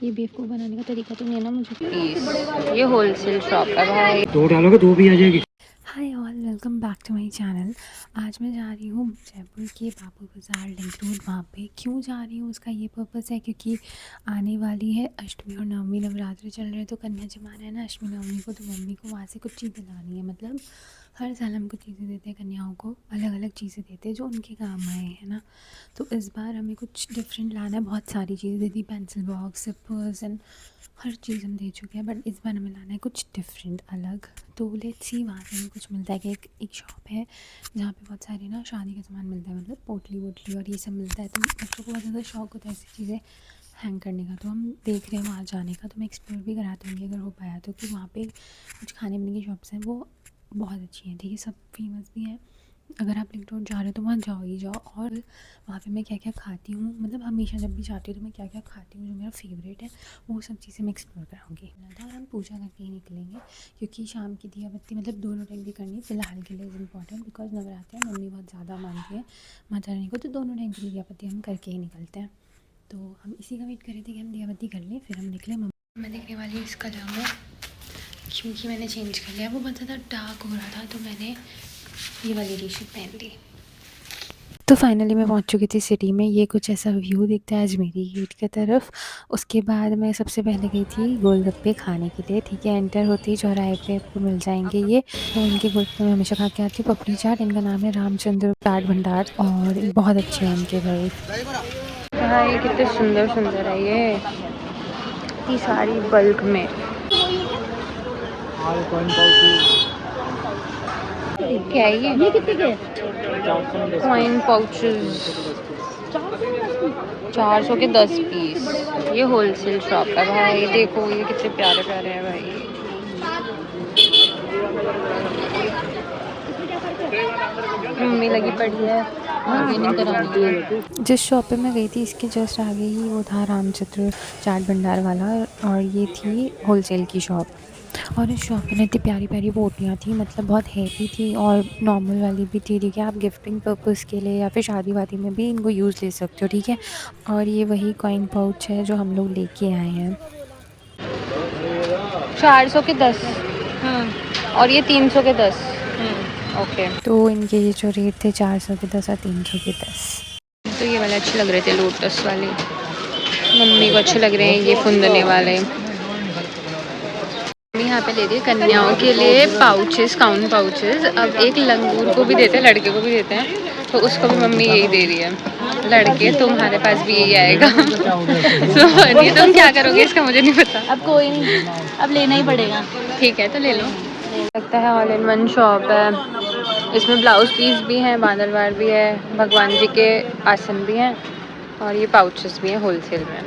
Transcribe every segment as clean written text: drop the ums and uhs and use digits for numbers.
ये बेवकूफ़ बनाने का तरीका तो नहीं है ना मुझे। ये होलसेल शॉप है भाई। दो डालोगे दो भी आ जाएगी। Hi all, welcome back to my channel. आज मैं जा रही हूँ जयपुर के बाबू बाज़ार लिंक रोड। वहाँ पे क्यों जा रही हूँ उसका ये पर्पस है क्योंकि आने वाली है अष्टमी और नवमी, नवरात्रि चल रहे हैं तो कन्या जमाना है ना अष्टमी नवमी को, तो मम्मी को वहाँ से कुछ चीज़ें लानी है। मतलब हर साल हम कुछ चीज़ें देते हैं कन्याओं को, अलग अलग चीज़ें देते हैं जो उनके काम आए है ना। तो इस बार हमें कुछ डिफरेंट लाना है। बहुत सारी चीज़ें दे दी, पेंसिल बॉक्स, सिपर्स एंड हर चीज़ हम दे चुके हैं, बट इस बार हमें लाना है कुछ डिफरेंट, अलग। तो लेट्स सी वहाँ से हमें कुछ मिलता है कि एक शॉप है जहाँ पे बहुत सारी ना शादी का सामान मिलता है, मतलब पोटली वोटली और ये सब मिलता है। तो बच्चों को बहुत ज़्यादा शौक होता है ऐसी चीज़ें हैंग करने का, तो हम देख रहे हैं वहाँ जाने का। तो मैं एक्सप्लोर भी करा दूँगी अगर हो पाया तो, कि वहाँ पे कुछ खाने पीने की शॉप्स हैं वो बहुत अच्छी हैं, ठीक है, सब फेमस भी हैं। अगर आप लिंक रोड जा रहे हो तो वहाँ जाओ ही जाओ। और वहाँ पे मैं क्या क्या खाती हूँ, मतलब हमेशा जब भी जाती हूँ तो मैं क्या क्या खाती हूँ जो मेरा फेवरेट है, वो सब चीज़ें मैं एक्सप्लोर कराऊँगी। और हम पूजा करके ही निकलेंगे क्योंकि शाम की दिया बत्ती मतलब दोनों टाइम की करनी है फ़िलहाल के लिए, इज़ इम्पॉर्टेंट बिकॉज नवरात्र है, मम्मी बहुत ज़्यादा मानती है माता रानी को, तो दोनों टाइम की दिया बत्ती हम करके ही निकलते हैं। तो हम इसी का वेट कर रहे थे कि हम दिया बत्ती कर लें फिर हम निकले। मैं देखने वाली इस कलर में क्योंकि मैंने चेंज कर लिया, वो बहुत ज़्यादा डार्क हो रहा था तो मैंने ये वाली टी शर्ट पहन ली। तो फाइनली मैं पहुंच चुकी थी सिटी में। ये कुछ ऐसा व्यू दिखता है अजमेरी गेट की तरफ। उसके बाद मैं सबसे पहले गई थी गोलगप्पे खाने के लिए, ठीक है। एंटर होते ही चौराहे पे आपको मिल जाएंगे ये, तो इनके गोलगप्पे मैं हमेशा खा के आती हूँ। पपड़ी चाट, इनका नाम है रामचंद्र चाट भंडार, और बहुत अच्छे हैं इनके भाई। हाँ, ये कितने सुंदर सुंदर है ये सारी बल्क में। क्या है ये कितने के? कॉइन पाउचेस 400 के 10 पीस। ये होलसेल शॉप है भाई। देखो ये कितने प्यारे प्यारे हैं भाई। मम्मी लगी पड़ी है बार्गेनिंग कराने में। जिस शॉप पे मैं गई थी इसके जस्ट आगे ही वो था रामचंद्र चाट भंडार वाला, और ये थी होलसेल की शॉप। और इस शॉप में इतनी प्यारी प्यारी बोटियाँ थी, मतलब बहुत हैवी थी और नॉर्मल वाली भी थी, ठीक है। आप गिफ्टिंग पर्पज़ के लिए या फिर शादी वादी में भी इनको यूज़ ले सकते हो, ठीक है। और ये वही कॉइन पाउच है जो हम लोग लेके आए हैं। 400 के 10 और ये 300 के 10। ओके, तो इनके ये जो रेट थे 400 के 10 और 300 के 10। तो ये वाले अच्छे लग रहे थे, लोटस वाले मम्मी को अच्छे लग रहे हैं, ये फुंदने वाले। यहाँ पे ले रही है कन्याओं के लिए पाउचेस, काउन पाउचेस। अब एक लंगूर को भी देते हैं, लड़के को भी देते हैं, तो उसको भी मम्मी यही दे रही है। लड़के तुम्हारे पास भी यही आएगा। तो ये तुम क्या करोगे इसका मुझे नहीं पता। अब कोई नहीं, अब लेना ही पड़ेगा। ठीक है तो ले लो। लगता है ऑल इन वन शॉप है। इसमें ब्लाउज पीस भी हैं, बादलवार भी है, भगवान जी के आसन भी हैं, और ये पाउचेस भी हैं होलसेल में।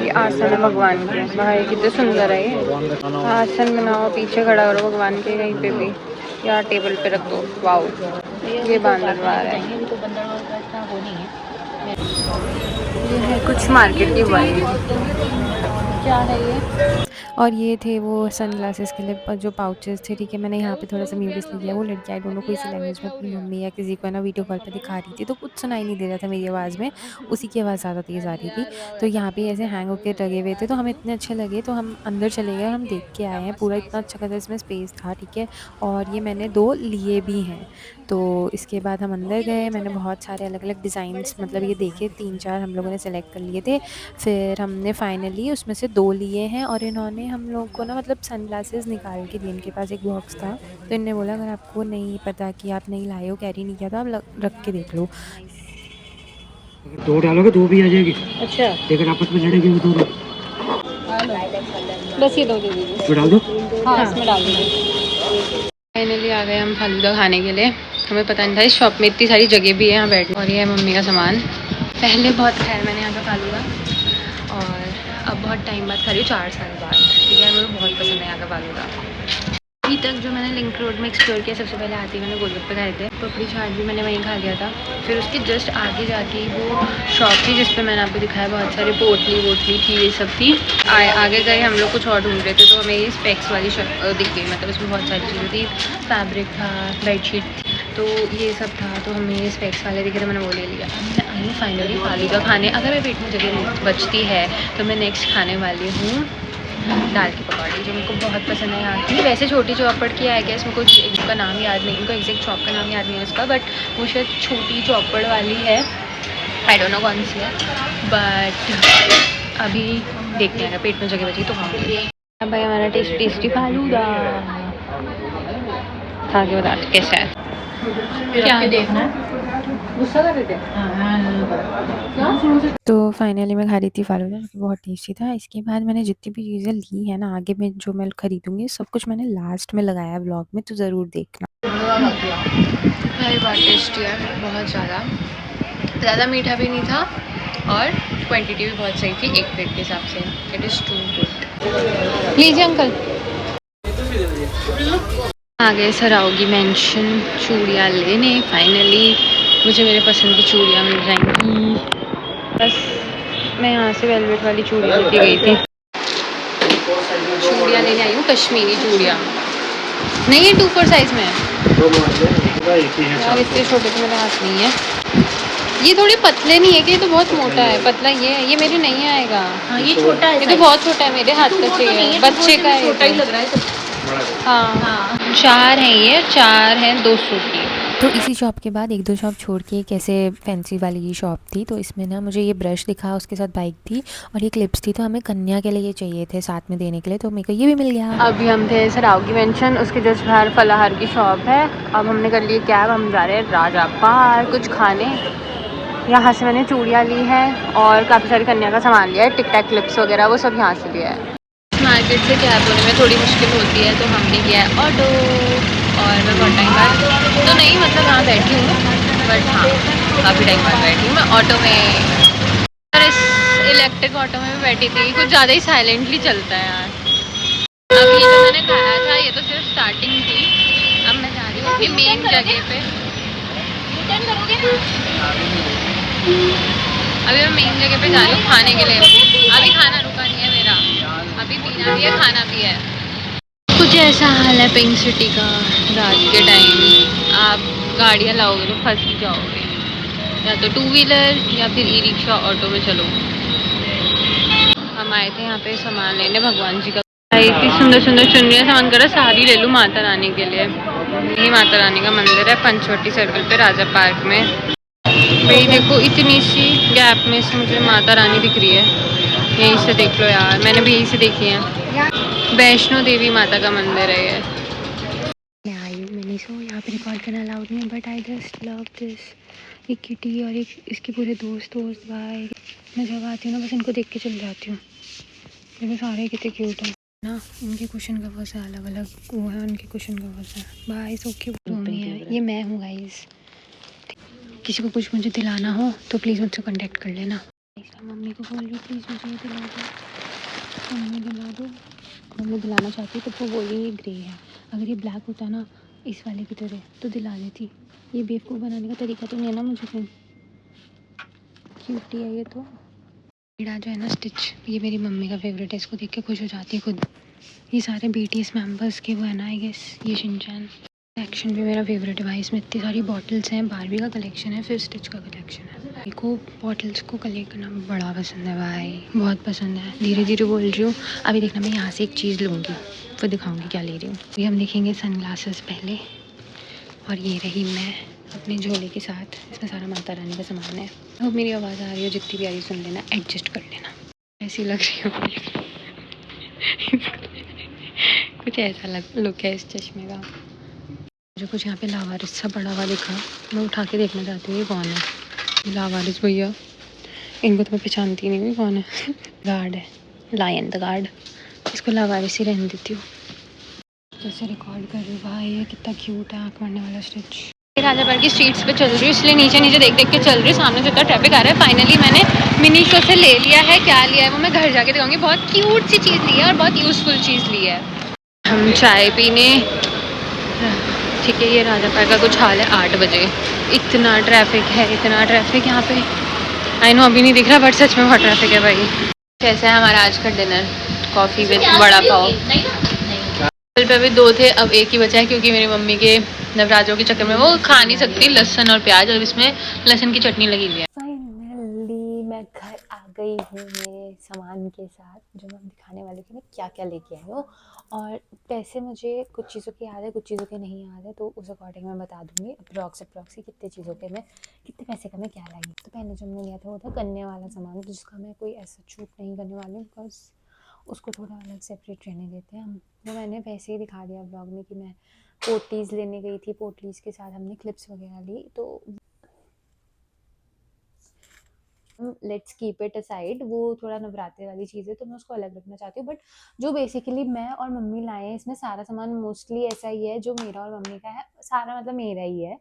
ये आसन है भगवान के, भाई कितने सुंदर है ये। आसन बनाओ, पीछे खड़ा करो भगवान के कहीं पे भी, या टेबल पे रख दो। वाओ, ये बांदरवार है। ये है कुछ मार्केट की वाइब। क्या है ये? और ये थे वो सन ग्लासेस के लिए जो पाउचेस थे, ठीक है। मैंने यहाँ पे थोड़ा सा म्यूट इसलिए किया, वो लड़की आई दोनों को इसी लैंग्वेज में अपनी मम्मी या किसी को है ना वीडियो कॉल पे दिखा रही थी, तो कुछ सुनाई नहीं दे रहा था मेरी आवाज़ में, उसी की आवाज़ ज़्यादा तेज़ आ रही थी। तो यहाँ पे ऐसे हैंग होकर लगे हुए थे, तो हमें इतने अच्छे लगे तो हम अंदर चले गए, हम देख के आए हैं पूरा। इतना अच्छा खासा इसमें स्पेस था, ठीक है। और ये मैंने 2 लिए भी हैं। तो इसके बाद हम अंदर गए, मैंने बहुत सारे अलग अलग डिज़ाइंस मतलब ये देखे, 3-4 हम लोगों ने सेलेक्ट कर लिए थे। फिर हमने फाइनली उसमें से 2 लिए हैं, और इन्होंने हम लोग को ना मतलब सन ग्लासेस निकाल के दिए। इनके पास एक बॉक्स था, तो इन्होंने बोला अगर आपको नहीं पता कि आप नहीं लाए हो, कैरी नहीं किया, तो आप रख के देख लो। दो डालोगे दो भी आ जाएगी। अच्छा, लेकिन आपस में लड़ेगी वो दोनों। बस ये 2 दे दीजिए। तो डाल दो। हाँ, इसमें डाल दीजिए। फाइनली आ गए हम फालूदा खाने के लिए। हमें पता नहीं था इस शॉप में इतनी सारी जगह भी है यहाँ बैठने। और ये है मम्मी का सामान। पहले बहुत खाया मैंने यहाँ का फालूदा, और अब बहुत टाइम बाद खा रही हूँ, 4 साल बाद, ठीक है। मुझे बहुत पसंद है यहाँ का फालूदा। अभी तक जो मैंने लिंक रोड में एक्सप्लोर किया, सबसे पहले आते ही मैंने गोलगप्पे खाए थे, पपड़ी चाट भी मैंने वहीं खा लिया था। फिर उसके जस्ट आगे जाके वो शॉप थी जिस पे मैंने आपको दिखाया, बहुत सारी पोटली वोटली थी, ये सब थी। आगे गए हम लोग कुछ और ढूंढ रहे थे, तो हमें ये स्पेक्स वाली शॉप दिख गई। मतलब इसमें बहुत सारी चीज़ें थी, फैब्रिक था, बेडशीट तो ये सब था। तो हमें स्पेक्स वाले दिखे तो मैंने वो ले लिया। अब मैं आई हूँ फाइनली फालूदा खाने। अगर मेरे पेट में जगह बचती है तो मैं नेक्स्ट खाने वाली हूँ दाल की पकौड़ी, जो मेरे को बहुत पसंद है यहाँ की। वैसे छोटी चौपड़ की है गैस, मेरे को इसका नाम याद नहीं, इनको एग्जैक्ट शॉप का नाम याद नहीं है उसका, बट वो शायद छोटी चौपड़ वाली है, आई डोंट नो कौन सी है। बट अभी देखते हैं अगर पेट में जगह बची तो खाऊंगी। अब भाई हमारा टेस्टी फालूदा खा के बता कैसा है, क्या देखना है। तो फाइनली मैं खा रही थी फालूदा, जो कि बहुत टेस्टी था। इसके बाद मैंने जितनी भी चीज़ें ली है ना, आगे में जो मैं खरीदूंगी सब कुछ मैंने लास्ट में लगाया है ब्लॉग में, तो ज़रूर देखना। भाई बहुत टेस्टी है, बहुत ज़्यादा मीठा भी नहीं था और क्वांटिटी भी बहुत सही थी एक प्लेट के हिसाब से। It is too good. लीजिए अंकल। आ गए सराओगी मेंशन चूड़ियाँ लेने। फाइनली मुझे मेरे पसंद की चूड़ियाँ मिल जाएंगी। बस मैं यहाँ से वेलवेट वाली चूड़ियाँ लेके गई थी। चूड़ियाँ लेने आई हूँ, कश्मीरी चूड़ियाँ। नहीं है 2-4 साइज़ में यार, इससे छोटे तो मेरे हाथ नहीं है। ये थोड़े पतले नहीं है कि ये तो बहुत मोटा है, पतला ये है, ये मेरे नहीं आएगा। हाँ ये छोटा है, ये तो बहुत छोटा है, मेरे हाथ का चाहिए, बच्चे का है। छोटा ही लग रहा है। हाँ 4 हैं, ये 4 हैं 200 की। तो इसी शॉप के बाद 1-2 शॉप छोड़ के एक ऐसे फैंसी वाली की शॉप थी, तो इसमें ना मुझे ये ब्रश दिखा, उसके साथ बाइक थी और ये क्लिप्स थी, तो हमें कन्या के लिए ये चाहिए थे साथ में देने के लिए, तो मेरे को ये भी मिल गया। अभी हम थे सराओगी मेंशन, उसके जस्ट बाहर फलाहार की शॉप है। अब हमने कर ली कैब, हम जा रहे हैं राजा पार्क कुछ खाने। यहाँ से मैंने चूड़ियाँ ली हैं और काफ़ी सारी कन्या का सामान लिया है, टिक टैक क्लिप्स वगैरह वो सब यहाँ से लिया है। मार्केट से कैब होने में थोड़ी मुश्किल होती है, तो हमने किया है ऑटो और मैं बहुत टाइम बाद तो नहीं, मतलब हाँ बैठी हूँ, बट हाँ काफ़ी टाइम बाद बैठी हूँ मैं ऑटो में। और इस इलेक्ट्रिक ऑटो में भी बैठी थी, कुछ ज़्यादा ही साइलेंटली चलता है यार। अब ये जो मैंने खाया था ये तो सिर्फ स्टार्टिंग थी, अब मैं जा रही हूँ अपनी मेन जगह पे। अभी मैं मेन जगह पे जा रही हूँ खाने के लिए। अभी खाना रुका नहीं है मेरा, अभी पीना भी है खाना भी है। कुछ ऐसा हाल है पिंक सिटी का रात के टाइम। आप गाड़ियाँ लाओगे तो फंस ही जाओगे, या तो 2 व्हीलर या फिर ई रिक्शा ऑटो में चलो। हम आए थे यहाँ पे सामान लेने, भगवान जी का इतनी सुंदर सुंदर चुन्नियाँ, सामान करा सारी ले लूँ माता रानी के लिए। यही माता रानी का मंदिर है पंचवटी सर्कल पे राजा पार्क में। भाई देखो इतनी सी गैप में से मुझे माता रानी दिख रही है, यहीं से देख लो यार, मैंने भी यहीं से देखी है। वैष्णो देवी माता का मंदिर है ये। मैं आई हूँ मिनीसो, यहाँ पे रिकॉर्ड करना अलाउड नहीं है, but I just love this. एक किटी और एक इसके पूरे दोस्त भाई। मैं जब आती हूँ ना बस इनको देख के चल जाती हूँ, क्योंकि सारे कितने क्यूट हैं ना। इनके कुशन कवर्स है अलग अलग, वो है उनके कुशन कवर्स है भाई, सो क्यूट है। ये मैं हूँ गाइस, किसी को कुछ मुझे दिलाना हो तो प्लीज़ मुझसे कांटेक्ट कर लेना। मम्मी को बोल रही हूँ प्लीज़ मुझे दिला दो, मम्मी दिला दो। मम्मी दिलाना चाहती है तो वो बोली ये ग्रे है, अगर ये ब्लैक होता ना इस वाले की तरह तो दिला देती। ये बेवकूफ़ बनाने का तरीका तो नहीं है ना मुझे कहीं। क्यूटी है ये तो। कीड़ा जो है ना स्टिच, ये मेरी मम्मी का फेवरेट है, इसको देख के खुश हो जाती है खुद। ये सारे BTS मेंबर्स के वो है ना आई गेस। ये शिनचैन कलेक्शन भी मेरा फेवरेट है भाई, इसमें इतनी सारी बॉटल्स हैं, बारबी का कलेक्शन है, फिर स्टिच का कलेक्शन है। मेरे को बॉटल्स को कलेक्ट करना बड़ा पसंद है भाई, बहुत पसंद है। धीरे धीरे बोल रही हूँ, अभी देखना मैं यहाँ से एक चीज़ लूँगी, वो दिखाऊँगी क्या ले रही हूँ। अभी हम देखेंगे सनग्लासेस पहले, और ये रही मैं अपने झोले के साथ, इसमें सारा माता रानी का सामान है। अब मेरी आवाज़ आ रही है, जितनी भी आ रही सुन लेना, एडजस्ट कर लेना। ऐसी लग रही हो कुछ ऐसा लुक है इस चश्मे का। मुझे कुछ यहाँ पे लावारिस सा बड़ा हुआ दिखा, मैं उठा के देखना चाहती हूँ ये कौन है। लावारिस भैया, इनको तो मैं पहचानती नहीं हूँ कौन है। गार्ड है, लायन द गार्ड, इसको लावारिस ही रहने देती हूँ। जैसे रिकॉर्ड कर रही हूँ भाई, ये कितना क्यूट है आँख मारने वाला स्टिच। राजा पार्क की स्ट्रीट्स पे चल रही हूँ, इसलिए नीचे नीचे देख देख के चल रही हूँ, सामने से इतना ट्रैफिक आ रहा है। फाइनली मैंने मिनीशो से ले लिया है, क्या लिया है वो मैं घर जाके दिखाऊंगी। बहुत क्यूट सी चीज़ ली है और बहुत यूज़फुल चीज़ ली है। हम चाय पीने, ठीक है। ये राजा पार्क का कुछ हाल है 8 बजे, इतना ट्रैफिक है, इतना ट्रैफिक यहाँ पे। आई नो अभी नहीं दिख रहा, बट सच में बहुत ट्रैफिक है भाई। कैसा है हमारा आज का डिनर? कॉफ़ी विद बड़ा पाव। कल पे अभी 2 थे, अब एक ही बचा है क्योंकि मेरी मम्मी के नवरात्रों के चक्कर में वो खा नहीं सकती लहसुन और प्याज, और इसमें लहसुन की चटनी लगी हुई है। फाइनली मैं घर आ गई हूँ मेरे सामान के साथ, जो मैं दिखाने वाली थी मैं क्या क्या लेके आई हूँ। और पैसे मुझे कुछ चीज़ों के याद है, कुछ चीज़ों के नहीं याद है, तो उस अकॉर्डिंग मैं बता दूंगी अप्रॉक्स कि कितने चीज़ों के मैं कितने पैसे का मैं क्या लाई। तो पहले जो हमने लिया था वो था गन्ने वाला सामान, जिसका मैं कोई ऐसा छूट नहीं करने वाली हूँ, बिकॉज उसको थोड़ा अलग सेपरेट रहने देते हैं हम। वो मैंने वैसे ही दिखा दिया ब्लॉग में कि मैं पोटलीज़ लेने गई थी, पोटलीज़ के साथ हमने क्लिप्स वगैरह ली, तो लेट्स कीप इट असाइड। वो थोड़ा नवरात्रे वाली चीज़ है तो मैं उसको अलग रखना चाहती हूँ, बट जो बेसिकली मैं और मम्मी लाए हैं इसमें सारा सामान मोस्टली ऐसा ही है जो मेरा और मम्मी का है, सारा मतलब मेरा ही है।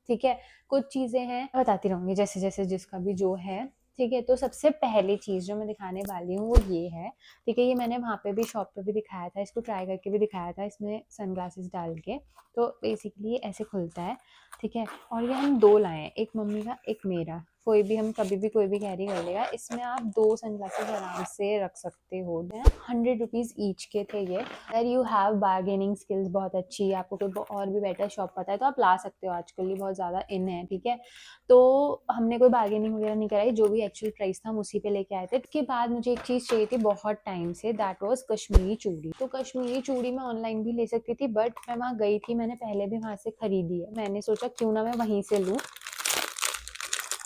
ठीक है, कुछ चीज़ें हैं बताती रहूँगी जैसे जैसे जिसका भी जो है। ठीक है, तो सबसे पहली चीज़ जो मैं दिखाने वाली हूँ वो ये है। ठीक है, ये मैंने वहाँ पे भी शॉप पे भी दिखाया था, इसको ट्राई करके भी दिखाया था, इसमें सनग्लासेस डाल के। तो बेसिकली ऐसे खुलता है। ठीक है, और ये हम 2 लाए हैं, एक मम्मी का एक मेरा। कोई भी हम कभी भी कोई भी कैरी कर लेगा। इसमें आप 2 सनग्लासेस आराम से रख सकते हो। 100 रुपीज़ ईच के थे ये। अगर यू हैव बार्गेनिंग स्किल्स बहुत अच्छी है, आपको कोई और भी बेटर शॉप पता है तो आप ला सकते हो, आजकल ये बहुत ज़्यादा इन है। ठीक है, तो हमने कोई बार्गेनिंग वगैरह नहीं कराई, जो भी एक्चुअल प्राइस था हम उसी पे लेके आए थे। उसके बाद मुझे एक चीज़ चाहिए थी बहुत टाइम से, दैट वाज कश्मीरी चूड़ी। तो कश्मीरी चूड़ी मैं ऑनलाइन भी ले सकती थी, बट मैं वहाँ गई थी, मैंने पहले भी वहाँ से खरीदी है। मैंने सोचा क्यों ना मैं वहीं से लूँ,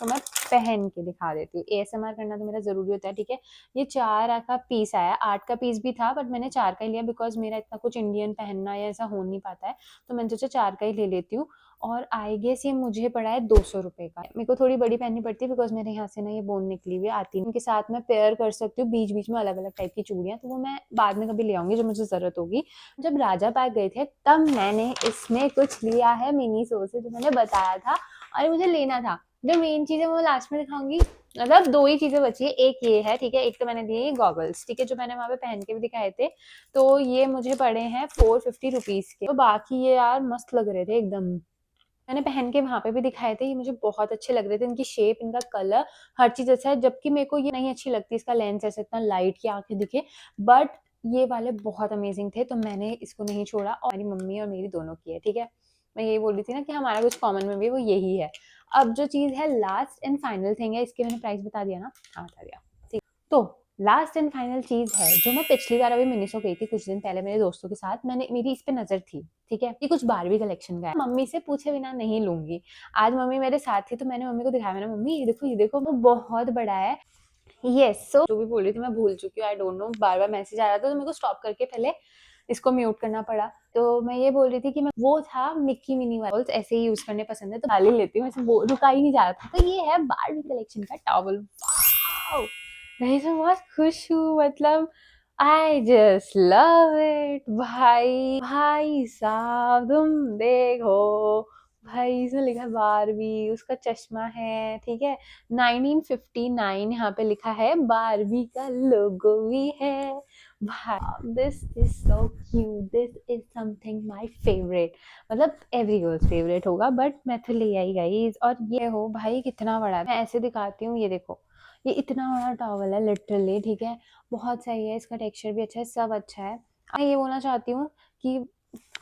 तो मैं पहन के दिखा देती हूँ। एएसएमआर करना तो मेरा ज़रूरी होता है। ठीक है, ये 4 का पीस आया, 8 का पीस भी था, बट मैंने 4 का ही लिया बिकॉज मेरा इतना कुछ इंडियन पहनना या ऐसा हो नहीं पाता है, तो मैंने सोचा 4 का ही ले लेती हूँ। और आई गेस ये मुझे पड़ा है 200 रुपये का। मेरे को थोड़ी बड़ी पहननी पड़ती है बिकॉज मेरे यहाँ से ना ये बोन निकली हुई आती है। इनके साथ मैं पेयर कर सकती हूँ बीच बीच में अलग अलग टाइप की चूड़ियाँ, तो वो मैं बाद में कभी ले आऊंगी जब मुझे ज़रूरत होगी। जब राजा पार्क गए थे तब मैंने इसमें कुछ लिया है मिनी सो से, जो मैंने बताया था और मुझे लेना था। जो मेन चीज़ है वो लास्ट में दिखाऊंगी। मतलब 2 ही चीज़ें बची है, एक ये है। ठीक है, एक तो मैंने दिए ये गॉगल्स, ठीक है, जो मैंने वहाँ पे पहन के भी दिखाए थे, तो ये मुझे पड़े हैं 450 रुपीज़ के। तो बाकी ये यार मस्त लग रहे थे एकदम, मैंने पहन के वहाँ पे भी दिखाए थे, ये मुझे बहुत अच्छे लग रहे थे। इनकी शेप, इनका कलर, हर चीज़ अच्छा है, जबकि मेरे को ये नहीं अच्छी लगती इसका लेंस ऐसे इतना लाइट की आंखें दिखे, बट ये वाले बहुत अमेजिंग थे, तो मैंने इसको नहीं छोड़ा। और मेरी मम्मी और मेरी दोनों की है। ठीक है, मैं यही बोल रही थी ना कि हमारा कुछ कॉमन में भी वो यही है। अब जो चीज़ है लास्ट एंड फाइनल थिंग है, इसके मैंने प्राइस बता दिया ना, हाँ बता दिया। ठीक, तो लास्ट एंड फाइनल चीज़ है जो मैं पिछली बार अभी मिनीसो गई थी कुछ दिन पहले मेरे दोस्तों के साथ, मैंने मेरी इस पे नज़र थी। ठीक है, ये कुछ बारबी कलेक्शन का है, मम्मी से पूछे बिना नहीं लूंगी। आज मम्मी मेरे साथ थी तो मैंने मम्मी को दिखाया, मैंने मम्मी ये देखो वो बहुत बड़ा है। यस, सो जो भी बोल रही थी मैं भूल चुकी हूँ, आई डोंट नो, बार बार मैसेज आ रहा था तो मेरे को स्टॉप करके पहले इसको म्यूट करना पड़ा। तो मैं ये बोल रही थी कि मैं वो था मिक्की मिनी वाले ऐसे ही यूज करने पसंद है तो डाल ही लेती हूँ, ऐसे रुका ही नहीं जा रहा था। तो ये है बारबी कलेक्शन का टॉवल। वाओ, मैं इसमें बहुत खुश हूँ, मतलब आई जस्ट लव इट। भाई भाई साहब तुम देखो, भाई इसमें लिखा है बारबी, उसका चश्मा है। ठीक है, 1959 यहाँ पे लिखा है, बारबी का लोगो भी है। भाई this is so cute, this is something my favourite, मतलब एवरी गर्ल्स फेवरेट होगा, बट मैं तो ले आई गाइस। और ये हो भाई कितना बड़ा है, मैं ऐसे दिखाती हूँ, ये देखो ये इतना बड़ा टॉवल है लिटरली। ठीक है, बहुत सही है, इसका टेक्सचर भी अच्छा है, सब अच्छा है। मैं ये बोलना चाहती हूँ कि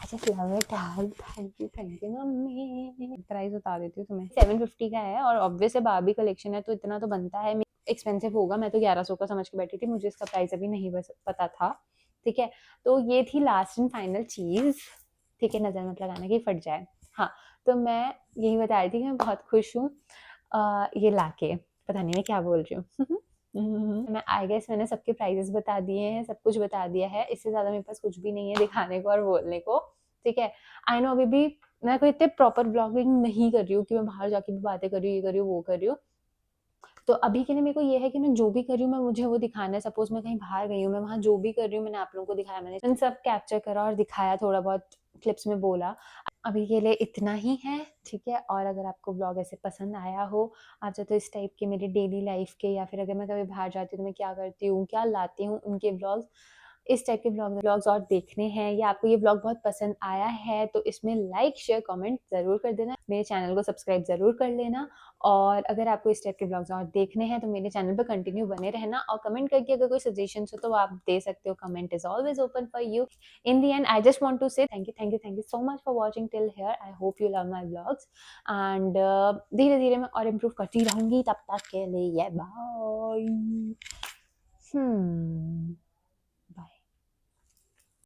अच्छा लव इट यार, थैंक यू मम्मी। प्राइस बता देती हूँ तुम्हें, 750 का है, और ऑब्वियस है बारबी कलेक्शन है तो इतना तो बनता है, एक्सपेंसिव होगा। मैं तो 1100 का समझ के बैठी थी, मुझे इसका प्राइस अभी नहीं पता था। ठीक है, तो ये थी लास्ट एंड फाइनल चीज़। ठीक है, नज़र मत लगाना कि फट जाए। हाँ, तो मैं यही बता रही थी कि मैं बहुत खुश हूँ ये लाके, पता नहीं मैं क्या बोल रही हूँ। मैं आई गेस मैंने सबके प्राइजेस बता दिए हैं, सब कुछ बता दिया है, इससे ज़्यादा मेरे पास कुछ भी नहीं है दिखाने को और बोलने को। ठीक है, आई नो अभी भी मैं कोई इतने प्रॉपर ब्लॉगिंग नहीं कर रही हूँ कि मैं बाहर जाके भी बातें कर रही हूँ, ये कर रही हूँ, वो कर रही हूँ। तो अभी के लिए मेरे को ये है कि मैं जो भी कर रही हूँ मैं मुझे वो दिखाना है। सपोज मैं कहीं बाहर गई हूँ, मैं वहाँ जो भी कर रही हूँ मैंने आप लोगों को दिखाया, मैंने इन सब कैप्चर करा और दिखाया, थोड़ा बहुत क्लिप्स में बोला। अभी के लिए इतना ही है। ठीक है, और अगर आपको ब्लॉग ऐसे पसंद आया हो, आप चाहे तो इस टाइप के मेरे डेली लाइफ के, या फिर अगर मैं कभी बाहर जाती हूँ तो मैं क्या करती हूँ, क्या लाती हूँ, उनके ब्लॉग्स इस टाइप के व्लॉग्स और देखने हैं या आपको ये व्लॉग बहुत पसंद आया है तो इसमें लाइक शेयर कमेंट ज़रूर कर देना, मेरे चैनल को सब्सक्राइब ज़रूर कर लेना। और अगर आपको इस टाइप के व्लॉग्स और देखने हैं तो मेरे चैनल पर कंटिन्यू बने रहना और कमेंट करके अगर कोई सजेशंस हो तो आप दे सकते हो। Comment is always open for you. In the end I just want to say thank you so much for watching till here. I hope you love my vlogs and धीरे धीरे मैं और इम्प्रूव करती रहूँगी। तब तक के लिए बाय।